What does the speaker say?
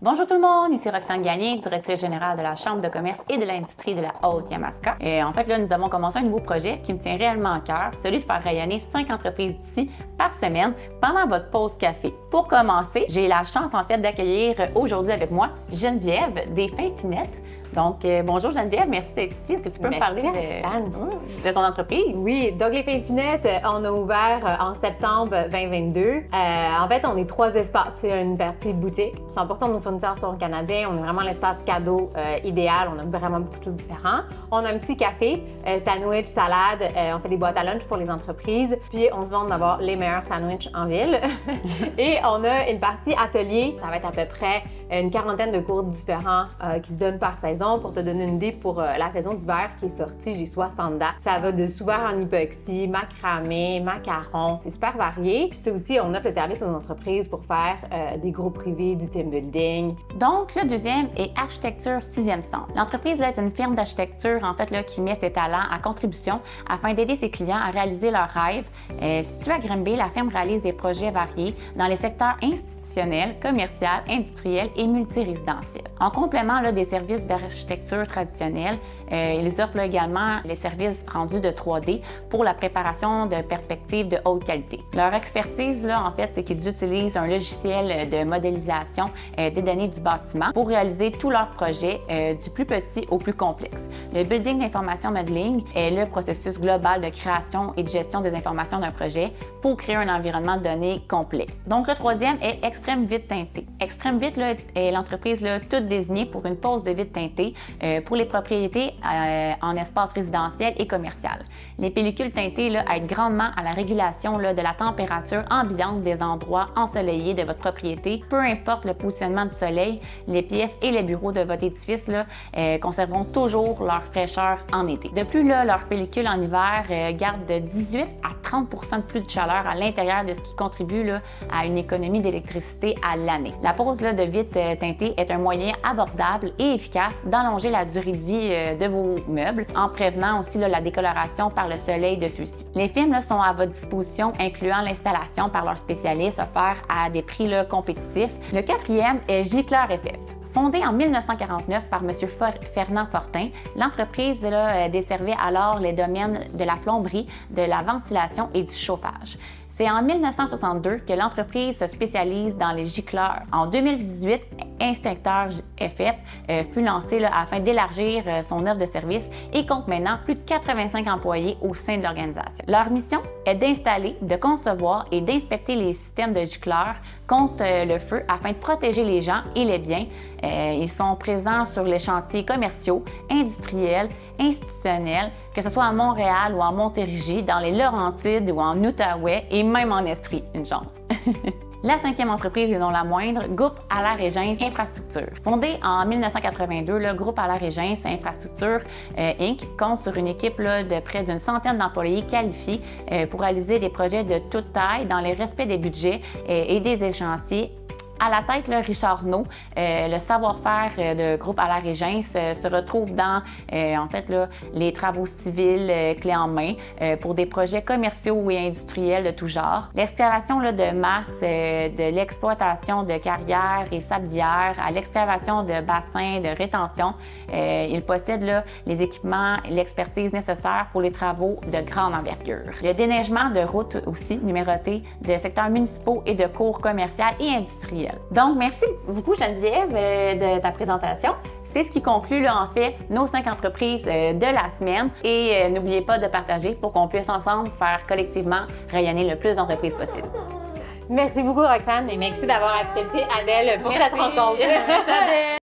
Bonjour tout le monde, ici Roxane Gagné, directrice générale de la Chambre de commerce et de l'industrie de la Haute-Yamaska. Et en fait, là, nous avons commencé un nouveau projet qui me tient réellement à cœur, celui de faire rayonner 5 entreprises d'ici par semaine pendant votre pause café. Pour commencer, j'ai la chance en fait d'accueillir aujourd'hui avec moi Geneviève des Finfinettes. Donc, bonjour Geneviève, merci d'être ici. Est-ce que tu peux me parler de ton entreprise? Oui, donc les Finfinettes, on a ouvert en septembre 2022. En fait, on est 3 espaces. C'est une partie boutique. 100% de nos fournisseurs sont canadiens. On est vraiment l'espace cadeau idéal. On a vraiment beaucoup de choses différentes. On a un petit café, sandwich, salade. On fait des boîtes à lunch pour les entreprises. Puis, on se vante d'avoir les meilleurs sandwichs en ville. Et on a une partie atelier. Ça va être à peu près une quarantaine de cours différents qui se donnent par saison. Pour te donner une idée, pour la saison d'hiver qui est sortie, j'ai 60 dates. Ça va de sous-verre en époxy, macramé, macarons. C'est super varié. Puis ça aussi, on offre le service aux entreprises pour faire des groupes privés, du team building. Donc, le deuxième est Architecture 6e Sens. L'entreprise là, est une firme d'architecture en fait, là, qui met ses talents à contribution afin d'aider ses clients à réaliser leurs rêves. Située à Granby, la firme réalise des projets variés dans les secteurs institutionnels, commercial, industriel et multirésidentiel. En complément là, des services d'architecture traditionnelle, ils offrent là, également les services rendus de 3D pour la préparation de perspectives de haute qualité. Leur expertise, là, en fait, c'est qu'ils utilisent un logiciel de modélisation des données du bâtiment pour réaliser tous leurs projets, du plus petit au plus complexe. Le Building Information Modeling est le processus global de création et de gestion des informations d'un projet pour créer un environnement de données complet. Donc, le troisième est Extreme Vide Teinté. Extreme Vide là, est l'entreprise là, toute désignée pour une pose de vide teinté pour les propriétés en espace résidentiel et commercial. Les pellicules teintées là, aident grandement à la régulation là, de la température ambiante des endroits ensoleillés de votre propriété. Peu importe le positionnement du soleil, les pièces et les bureaux de votre édifice là, conserveront toujours leur fraîcheur en été. De plus, là, leurs pellicules en hiver gardent de 18 à 30 % de plus de chaleur à l'intérieur de ce qui contribue là, à une économie d'électricité à l'année. La pose là, de vitre teintée est un moyen abordable et efficace d'allonger la durée de vie de vos meubles en prévenant aussi là, la décoloration par le soleil de ceux-ci. Les films là, sont à votre disposition, incluant l'installation par leurs spécialistes offert à des prix là, compétitifs. Le quatrième est Gicleur FF. Fondée en 1949 par M. Fernand Fortin, l'entreprise desservait alors les domaines de la plomberie, de la ventilation et du chauffage. C'est en 1962 que l'entreprise se spécialise dans les gicleurs. En 2018, Instincteur FF fut lancé là, afin d'élargir son offre de services et compte maintenant plus de 85 employés au sein de l'organisation. Leur mission est d'installer, de concevoir et d'inspecter les systèmes de gicleurs contre le feu afin de protéger les gens et les biens. Ils sont présents sur les chantiers commerciaux, industriels, institutionnels, que ce soit à Montréal ou en Montérégie, dans les Laurentides ou en Outaouais et même en Estrie, une chance. La cinquième entreprise, et non la moindre, Groupe Allaire-Régence Infrastructure. Fondé en 1982, le Groupe Allaire-Régence Infrastructure Inc. compte sur une équipe là, de près d'une centaine d'employés qualifiés pour réaliser des projets de toute taille dans le respect des budgets et des échéanciers. À la tête, là, Richard Naud, le savoir-faire de Groupe Allaire-Régence se retrouve dans, en fait, là, les travaux civils clés en main pour des projets commerciaux et industriels de tout genre. L'excavation là, de masse, de l'exploitation de carrières et sablières à l'excavation de bassins de rétention. Il possède là, les équipements et l'expertise nécessaires pour les travaux de grande envergure. Le déneigement de routes aussi, numérotées, de secteurs municipaux et de cours commerciales et industriels. Donc, merci beaucoup Geneviève de ta présentation. C'est ce qui conclut là, en fait nos 5 entreprises de la semaine et n'oubliez pas de partager pour qu'on puisse ensemble faire collectivement rayonner le plus d'entreprises possible. Merci beaucoup Roxane et merci d'avoir accepté Adèle pour cette rencontre.